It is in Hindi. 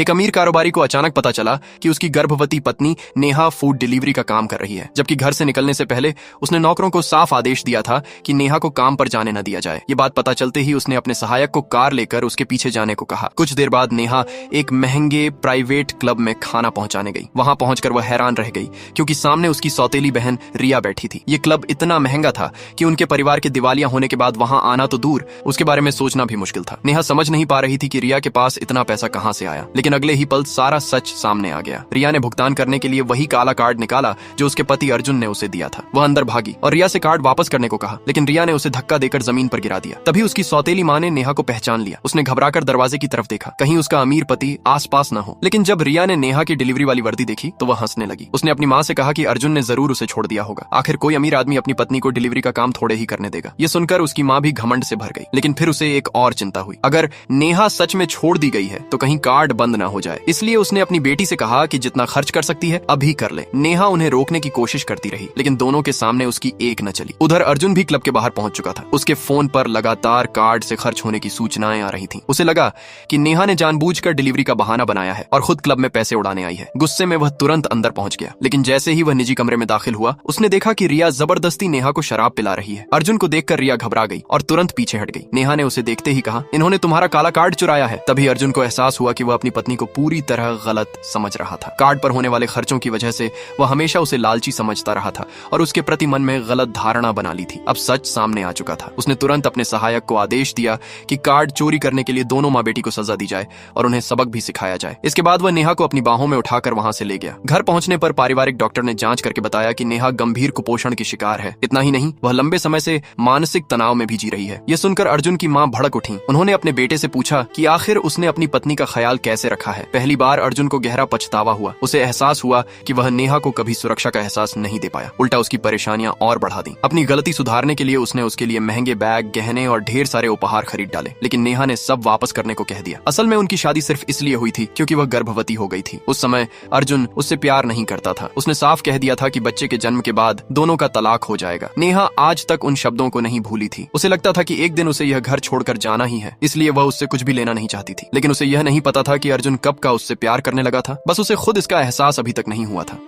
एक अमीर कारोबारी को अचानक पता चला कि उसकी गर्भवती पत्नी नेहा फूड डिलीवरी का काम कर रही है, जबकि घर से निकलने से पहले उसने नौकरों को साफ आदेश दिया था कि नेहा को काम पर जाने न दिया जाए। ये बात पता चलते ही उसने अपने सहायक को कार लेकर उसके पीछे जाने को कहा। कुछ देर बाद नेहा एक महंगे प्राइवेट क्लब में खाना पहुंचाने गई। वहां पहुंचकर वह हैरान रह गई क्योंकि सामने उसकी सौतेली बहन रिया बैठी थी। ये क्लब इतना महंगा था कि उनके परिवार के दिवालिया होने के बाद वहां आना तो दूर, उसके बारे में सोचना भी मुश्किल था। नेहा समझ नहीं पा रही थी कि रिया के पास इतना पैसा कहां से आया, लेकिन अगले ही पल सारा सच सामने आ गया। रिया ने भुगतान करने के लिए वही काला कार्ड निकाला जो उसके पति अर्जुन ने उसे दिया था। वह अंदर भागी और रिया से कार्ड वापस करने को कहा, लेकिन रिया ने उसे धक्का देकर जमीन पर गिरा दिया। तभी उसकी सौतेली मां ने नेहा को पहचान लिया। उसने घबराकर दरवाजे की तरफ देखा, कहीं उसका अमीर पति आसपास न हो। लेकिन जब रिया ने नेहा की डिलीवरी वाली वर्दी देखी तो वह हंसने लगी। उसने अपनी मां से कहा कि अर्जुन ने जरूर उसे छोड़ दिया होगा। आखिर कोई अमीर आदमी अपनी पत्नी को डिलीवरी का काम थोड़े ही करने देगा। ये सुनकर उसकी मां भी घमंड से भर गई। लेकिन फिर उसे एक और चिंता हुई, अगर नेहा सच में छोड़ दी गई है तो कहीं कार्ड बंद ना हो जाए। इसलिए उसने अपनी बेटी से कहा कि जितना खर्च कर सकती है अभी कर ले। नेहा उन्हें रोकने की कोशिश करती रही, लेकिन दोनों के सामने उसकी एक न चली। उधर अर्जुन भी क्लब के बाहर पहुंच चुका था। उसके फोन पर लगातार कार्ड से खर्च होने की सूचनाएं आ रही थीं। उसे लगा कि नेहा ने जानबूझकर डिलीवरी का बहाना बनाया है और खुद क्लब में पैसे उड़ाने आई है। गुस्से में वह तुरंत अंदर पहुंच गया, लेकिन जैसे ही वह निजी कमरे में दाखिल हुआ उसने देखा कि रिया जबरदस्ती नेहा को शराब पिला रही है। अर्जुन को देखकर रिया घबरा गई और तुरंत पीछे हट गई। नेहा ने उसे देखते ही कहा, इन्होंने तुम्हारा काला कार्ड चुराया है। तभी अर्जुन को एहसास हुआ कि वह अपनी पत्नी को पूरी तरह गलत समझ रहा था। कार्ड पर होने वाले खर्चों की वजह से वह हमेशा उसे लालची समझता रहा था और उसके प्रति मन में गलत धारणा बना ली थी। अब सच सामने आ चुका था। उसने तुरंत अपने सहायक को आदेश दिया कि कार्ड चोरी करने के लिए दोनों माँ बेटी को सजा दी जाए और उन्हें सबक भी सिखाया जाए। इसके बाद वह नेहा को अपनी बाहों में उठाकर वहां से ले गया। घर पहुंचने पर पारिवारिक डॉक्टर ने जांच करके बताया कि नेहा गंभीर कुपोषण की शिकार है। इतना ही नहीं, वह लंबे समय से मानसिक तनाव में भी जी रही है। यह सुनकर अर्जुन की मां भड़क उठी। उन्होंने अपने बेटे से पूछा कि आखिर उसने अपनी पत्नी का ख्याल कैसे रखा है। पहली बार अर्जुन को गहरा पछतावा हुआ। उसे एहसास हुआ कि वह नेहा को कभी सुरक्षा का एहसास नहीं दे पाया, उल्टा उसकी परेशानियां और बढ़ा दी। अपनी गलती सुधारने के लिए उसने उसके लिए महंगे बैग, गहने और ढेर सारे उपहार खरीद डाले, लेकिन नेहा ने सब वापस करने को कह दिया। असल में उनकी शादी सिर्फ इसलिए हुई थी क्योंकि वह गर्भवती हो गई थी। उस समय अर्जुन उससे प्यार नहीं करता था। उसने साफ कह दिया था कि बच्चे के जन्म के बाद दोनों का तलाक हो जाएगा। नेहा आज तक उन शब्दों को नहीं भूली थी। उसे लगता था कि एक दिन उसे यह घर छोड़कर जाना ही है, इसलिए वह उससे कुछ भी लेना नहीं चाहती थी। लेकिन उसे यह नहीं पता था कि अर्जुन कब का उससे प्यार करने लगा था। बस उसे खुद इसका एहसास अभी तक नहीं हुआ था।